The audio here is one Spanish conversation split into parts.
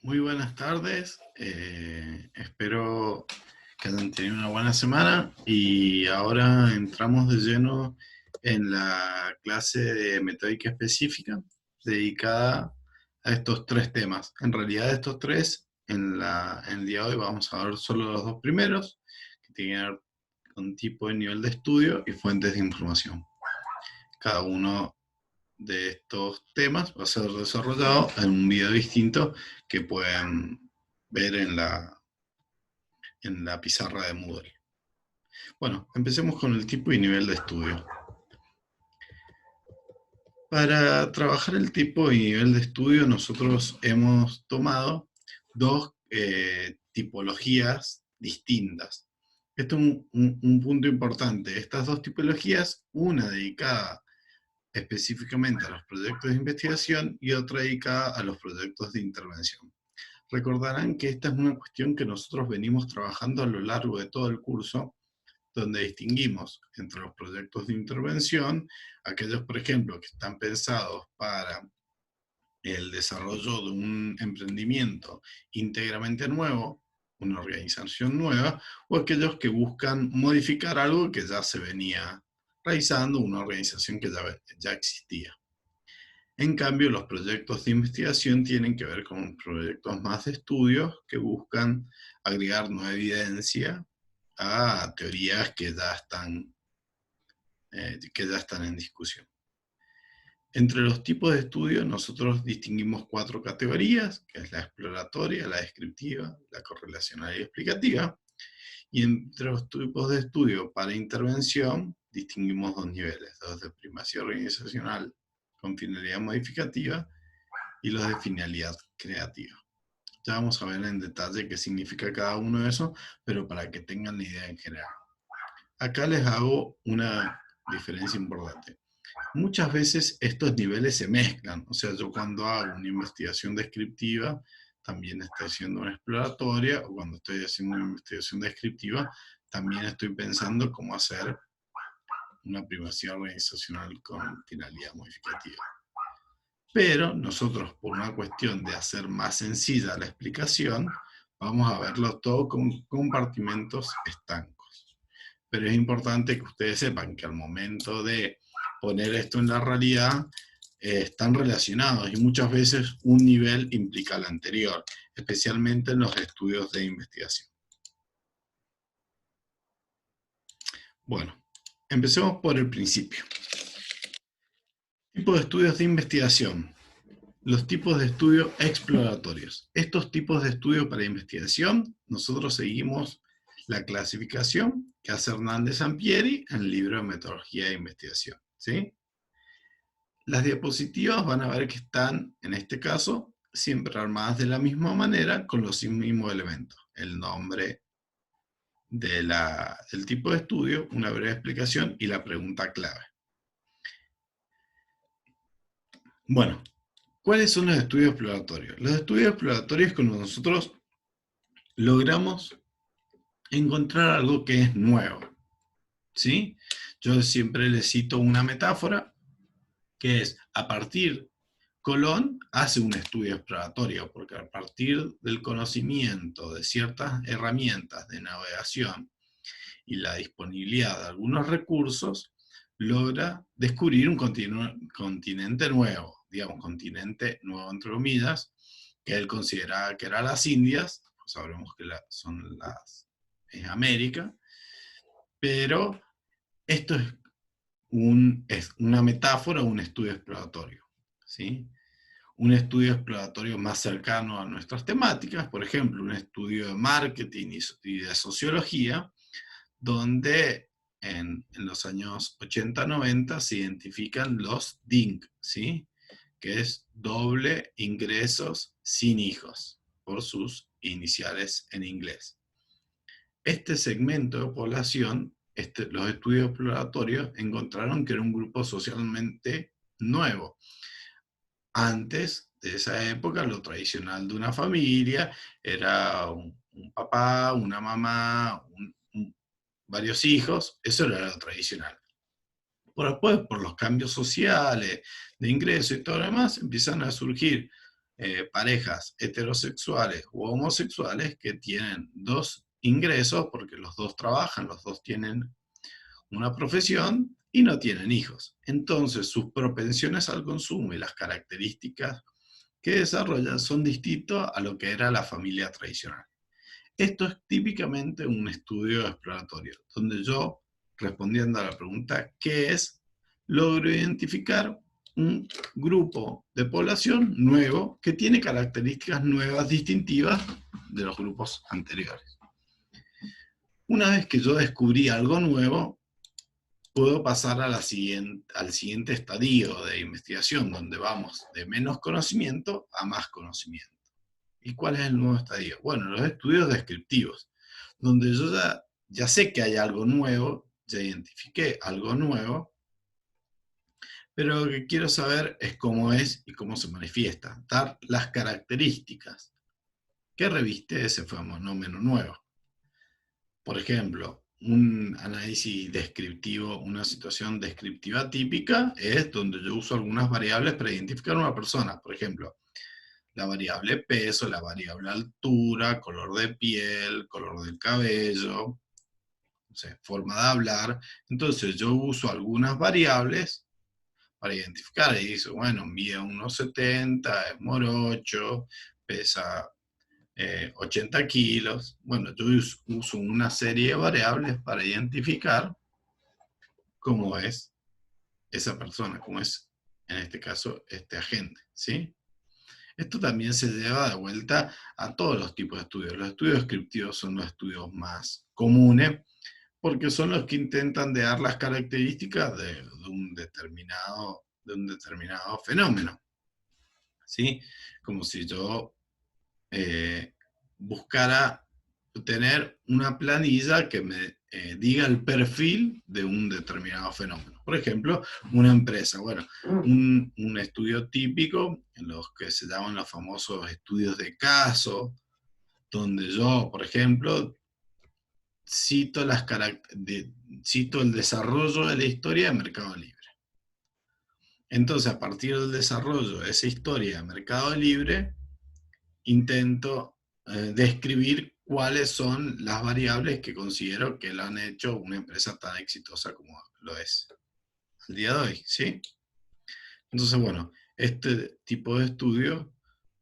Muy buenas tardes, espero que hayan tenido una buena semana y ahora entramos de lleno en la clase de metódica específica dedicada a estos tres temas. En realidad estos tres, en el día de hoy vamos a ver solo los dos primeros, que tienen que ver con tipo de nivel de estudio y fuentes de información. Cada uno de estos temas va a ser desarrollado en un video distinto que pueden ver en la pizarra de Moodle. Bueno, empecemos con el tipo y nivel de estudio. Para trabajar el tipo y nivel de estudio, nosotros hemos tomado dos tipologías distintas. Esto es un punto importante. Estas dos tipologías, una dedicada específicamente a los proyectos de investigación y otra dedicada a los proyectos de intervención. Recordarán que esta es una cuestión que nosotros venimos trabajando a lo largo de todo el curso, donde distinguimos entre los proyectos de intervención, aquellos, por ejemplo, que están pensados para el desarrollo de un emprendimiento íntegramente nuevo, una organización nueva, o aquellos que buscan modificar algo que ya se venía realizando, una organización que ya existía. En cambio, los proyectos de investigación tienen que ver con proyectos más de estudios que buscan agregar nueva evidencia a teorías que ya están en discusión. Entre los tipos de estudio nosotros distinguimos cuatro categorías, que es la exploratoria, la descriptiva, la correlacional y explicativa. Y entre los tipos de estudio para intervención distinguimos dos niveles, los de primacía organizacional con finalidad modificativa y los de finalidad creativa. Ya vamos a ver en detalle qué significa cada uno de esos, pero para que tengan la idea en general. Acá les hago una diferencia importante. Muchas veces estos niveles se mezclan, o sea, yo cuando hago una investigación descriptiva, también estoy haciendo una exploratoria, o cuando estoy haciendo una investigación descriptiva, también estoy pensando cómo hacer una primacía organizacional con finalidad modificativa. Pero nosotros, por una cuestión de hacer más sencilla la explicación, vamos a verlo todo con compartimentos estancos. Pero es importante que ustedes sepan que al momento de poner esto en la realidad, están relacionados y muchas veces un nivel implica al anterior, especialmente en los estudios de investigación. Bueno, empecemos por el principio. Tipo de estudios de investigación. Los tipos de estudio exploratorios. Estos tipos de estudio para investigación, nosotros seguimos la clasificación que hace Hernández Sampieri en el libro de Metodología de Investigación. ¿Sí? Las diapositivas van a ver que están, en este caso, siempre armadas de la misma manera, con los mismos elementos. El nombre del tipo de estudio, una breve explicación y la pregunta clave. Bueno, ¿cuáles son los estudios exploratorios? Los estudios exploratorios es cuando nosotros logramos encontrar algo que es nuevo. ¿Sí? Yo siempre les cito una metáfora, que es a partir, Colón hace un estudio exploratorio, porque a partir del conocimiento de ciertas herramientas de navegación y la disponibilidad de algunos recursos, logra descubrir un continente nuevo, digamos, continente nuevo entre comillas, que él consideraba que eran las Indias, pues sabremos que es América, pero esto es una metáfora, un estudio exploratorio, ¿sí? Un estudio exploratorio más cercano a nuestras temáticas, por ejemplo, un estudio de marketing y de sociología, donde en los años 80-90 se identifican los DINC, ¿sí? Que es doble ingresos sin hijos, por sus iniciales en inglés. Este segmento de población, los estudios exploratorios encontraron que era un grupo socialmente nuevo. Antes de esa época, lo tradicional de una familia era un papá, una mamá, varios hijos, eso era lo tradicional. Por después, por los cambios sociales, de ingreso y todo lo demás, empiezan a surgir parejas heterosexuales u homosexuales que tienen dos ingresos, porque los dos trabajan, los dos tienen una profesión y no tienen hijos. Entonces sus propensiones al consumo y las características que desarrollan son distintos a lo que era la familia tradicional. Esto es típicamente un estudio exploratorio, donde yo, respondiendo a la pregunta ¿qué es?, logro identificar un grupo de población nuevo que tiene características nuevas distintivas de los grupos anteriores. Una vez que yo descubrí algo nuevo, puedo pasar al siguiente estadio de investigación, donde vamos de menos conocimiento a más conocimiento. ¿Y cuál es el nuevo estadio? Bueno, los estudios descriptivos, donde yo ya sé que hay algo nuevo, ya identifiqué algo nuevo, pero lo que quiero saber es cómo es y cómo se manifiesta, dar las características que reviste ese fenómeno nuevo. Por ejemplo, un análisis descriptivo, una situación descriptiva típica es donde yo uso algunas variables para identificar a una persona. Por ejemplo, la variable peso, la variable altura, color de piel, color del cabello, no sé, forma de hablar. Entonces yo uso algunas variables para identificar y dice, bueno, mide 1,70, es morocho, pesa 80 kilos. Bueno, yo uso una serie de variables para identificar cómo es esa persona, cómo es, en este caso, este agente, ¿sí? Esto también se lleva de vuelta a todos los tipos de estudios. Los estudios descriptivos son los estudios más comunes porque son los que intentan dar las características de un determinado fenómeno, ¿sí? Como si yo buscara tener una planilla que me diga el perfil de un determinado fenómeno. Por ejemplo, una empresa. Bueno, un estudio típico en los que se llaman los famosos estudios de caso, donde yo, por ejemplo, cito el desarrollo de la historia de Mercado Libre. Entonces, a partir del desarrollo de esa historia de Mercado Libre, intento describir cuáles son las variables que considero que lo han hecho una empresa tan exitosa como lo es al día de hoy, ¿sí? Entonces, bueno, este tipo de estudios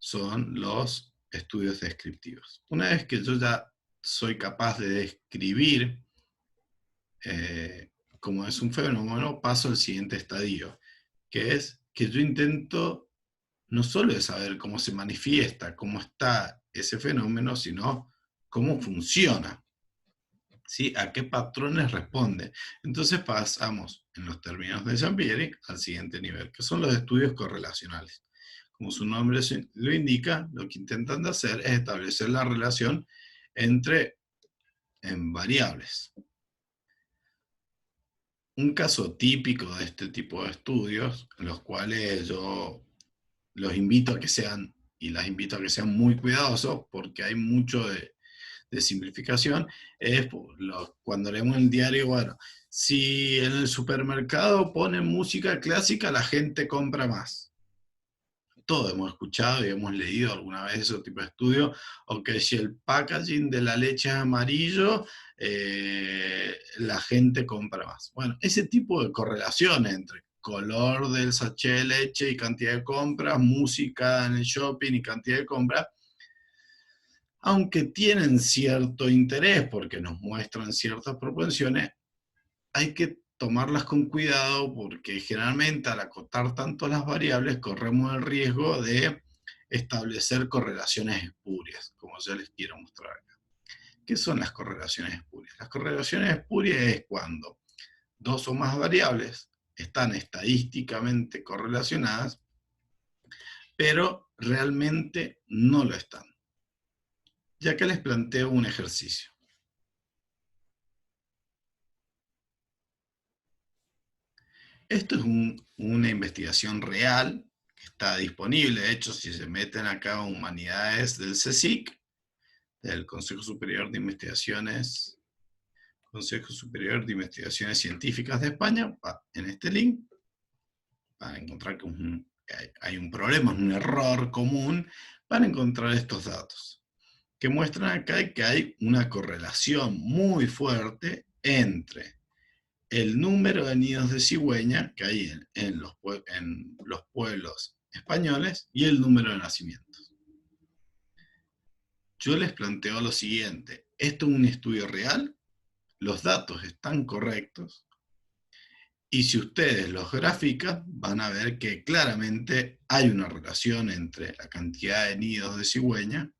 son los estudios descriptivos. Una vez que yo ya soy capaz de describir cómo es un fenómeno, paso al siguiente estadio, que es que yo intento no solo de saber cómo se manifiesta, cómo está ese fenómeno, sino cómo funciona, ¿sí? A qué patrones responde. Entonces pasamos, en los términos de Giampieri, al siguiente nivel, que son los estudios correlacionales. Como su nombre lo indica, lo que intentan hacer es establecer la relación entre variables. Un caso típico de este tipo de estudios, en los cuales yo los invito a que sean, y las invito a que sean muy cuidadosos, porque hay mucho de simplificación, es cuando leemos en el diario, bueno, si en el supermercado ponen música clásica, la gente compra más. Todos hemos escuchado y hemos leído alguna vez ese tipo de estudios, o que si el packaging de la leche es amarillo, la gente compra más. Bueno, ese tipo de correlaciones entre color del sachet de leche y cantidad de compras, música en el shopping y cantidad de compras, aunque tienen cierto interés porque nos muestran ciertas propensiones, hay que tomarlas con cuidado porque generalmente al acotar tanto las variables corremos el riesgo de establecer correlaciones espurias, como yo les quiero mostrar acá. ¿Qué son las correlaciones espurias? Las correlaciones espurias es cuando dos o más variables están estadísticamente correlacionadas, pero realmente no lo están. Ya que les planteo un ejercicio. Esto es una investigación real que está disponible. De hecho, si se meten acá a Humanidades del CSIC, del Consejo Superior de Investigaciones, Consejo Superior de Investigaciones Científicas de España, en este link, van a encontrar que es un que hay un problema, un error común para encontrar estos datos, que muestran acá que hay una correlación muy fuerte entre el número de nidos de cigüeña que hay en los pueblos españoles y el número de nacimientos. Yo les planteo lo siguiente: esto es un estudio real, los datos están correctos, y si ustedes los grafican, van a ver que claramente hay una relación entre la cantidad de nidos de cigüeña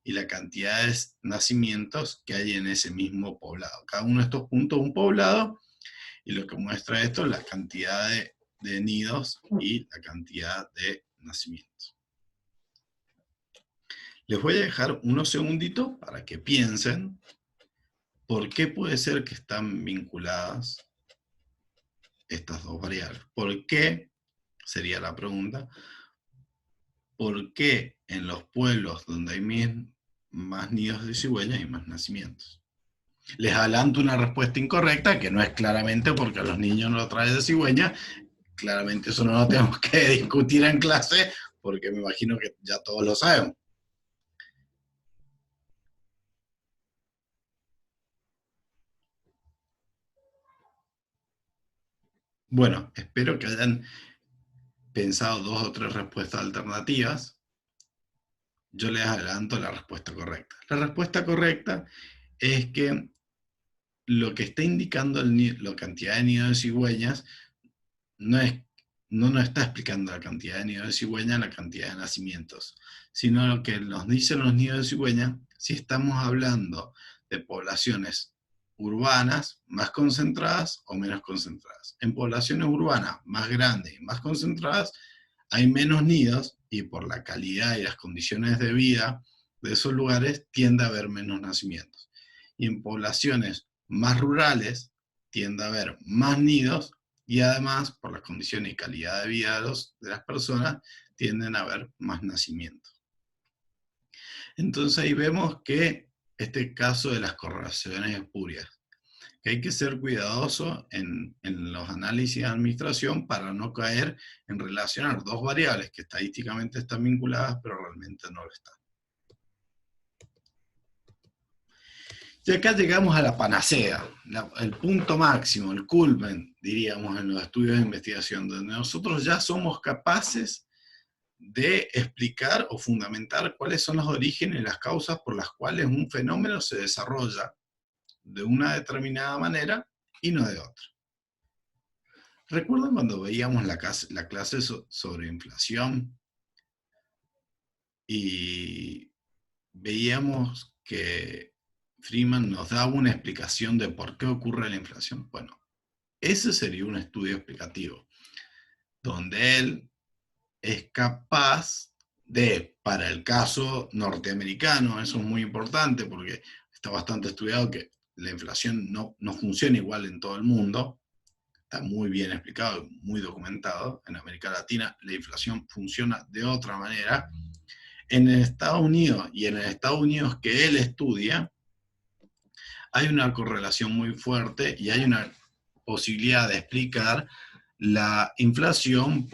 y la cantidad de nacimientos que hay en ese mismo poblado. Cada uno de estos puntos es un poblado, y lo que muestra esto es la cantidad de nidos y la cantidad de nacimientos. Les voy a dejar unos segunditos para que piensen por qué puede ser que están vinculadas estas dos variables. ¿Por qué? Sería la pregunta. ¿Por qué en los pueblos donde hay más nidos de cigüeña hay más nacimientos? Les adelanto una respuesta incorrecta, que no es claramente porque a los niños no lo traen de cigüeña. Claramente eso no lo tenemos que discutir en clase, porque me imagino que ya todos lo sabemos. Bueno, espero que hayan pensado 2 o 3 respuestas alternativas. Yo les adelanto la respuesta correcta. La respuesta correcta es que lo que está indicando la cantidad de nidos de cigüeñas no nos está explicando la cantidad de nidos de cigüeña, la cantidad de nacimientos, sino lo que nos dicen los nidos de cigüeña, si estamos hablando de poblaciones urbanas más concentradas o menos concentradas. En poblaciones urbanas más grandes y más concentradas hay menos nidos, y por la calidad y las condiciones de vida de esos lugares tiende a haber menos nacimientos. Y en poblaciones más rurales tiende a haber más nidos, y además, por las condiciones y calidad de vida de las personas, tienden a haber más nacimientos. Entonces ahí vemos que este caso de las correlaciones espurias, que hay que ser cuidadoso en los análisis de administración para no caer en relacionar dos variables que estadísticamente están vinculadas, pero realmente no lo están. Y acá llegamos a la panacea, el punto máximo, el culmen, diríamos, en los estudios de investigación, donde nosotros ya somos capaces de explicar o fundamentar cuáles son los orígenes y las causas por las cuales un fenómeno se desarrolla de una determinada manera y no de otra. ¿Recuerdan cuando veíamos la clase sobre inflación y veíamos que Freeman nos daba una explicación de por qué ocurre la inflación? Bueno, ese sería un estudio explicativo, donde él es capaz de, para el caso norteamericano, eso es muy importante porque está bastante estudiado que la inflación no funciona igual en todo el mundo, está muy bien explicado, muy documentado. En América Latina la inflación funciona de otra manera. En Estados Unidos, y en Estados Unidos que él estudia, hay una correlación muy fuerte y hay una posibilidad de explicar la inflación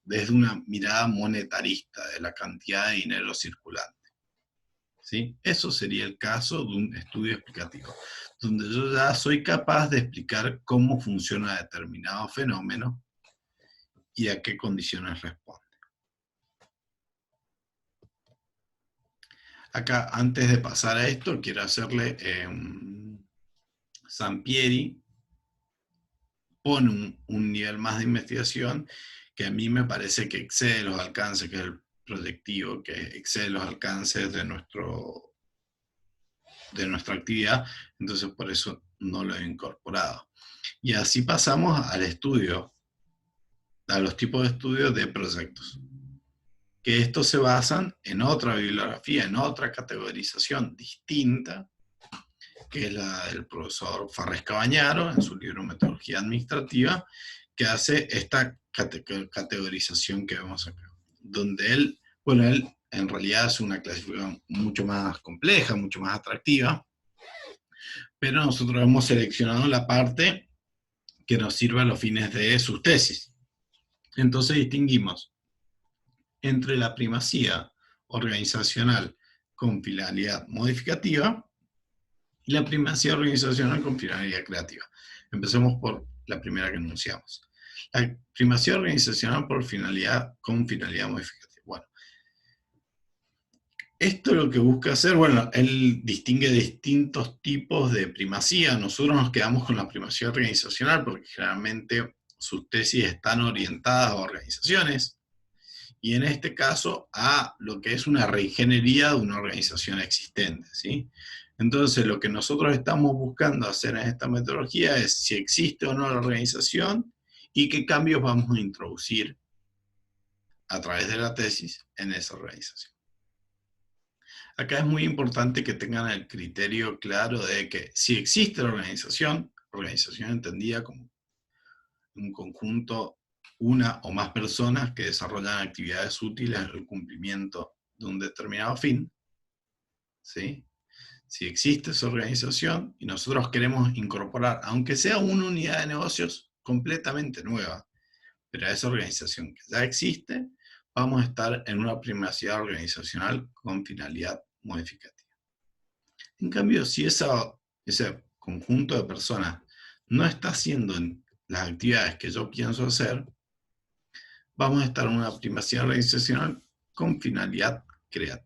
desde una mirada monetarista, de la cantidad de dinero circulante. ¿Sí? Eso sería el caso de un estudio explicativo, donde yo ya soy capaz de explicar cómo funciona determinado fenómeno y a qué condiciones responde. Acá, antes de pasar a esto, quiero hacerle Sampieri pone un nivel más de investigación que a mí me parece que excede los alcances, que es el proyectivo, que excede los alcances de nuestra actividad, entonces por eso no lo he incorporado. Y así pasamos al estudio, a los tipos de estudios de proyectos, que estos se basan en otra bibliografía, en otra categorización distinta, que es la del profesor Farrés Cabañaro, en su libro Metodología Administrativa, que hace esta categorización que vemos acá, donde él en realidad hace una clasificación mucho más compleja, mucho más atractiva, pero nosotros hemos seleccionado la parte que nos sirve a los fines de sus tesis. Entonces distinguimos entre la primacía organizacional con finalidad modificativa y la primacía organizacional con finalidad creativa. Empecemos por la primera que enunciamos. La primacía organizacional con finalidad modificativa. Bueno, esto lo que busca hacer, bueno, él distingue distintos tipos de primacía. Nosotros nos quedamos con la primacía organizacional porque generalmente sus tesis están orientadas a organizaciones y en este caso a lo que es una reingeniería de una organización existente, ¿sí? Entonces, lo que nosotros estamos buscando hacer en esta metodología es si existe o no la organización y qué cambios vamos a introducir a través de la tesis en esa organización. Acá es muy importante que tengan el criterio claro de que si existe la organización entendida como un conjunto, una o más personas que desarrollan actividades útiles al cumplimiento de un determinado fin, ¿sí? Si existe esa organización y nosotros queremos incorporar, aunque sea una unidad de negocios completamente nueva, pero a esa organización que ya existe, vamos a estar en una primacía organizacional con finalidad modificativa. En cambio, si ese conjunto de personas no está haciendo las actividades que yo pienso hacer, vamos a estar en una primacía organizacional con finalidad creativa.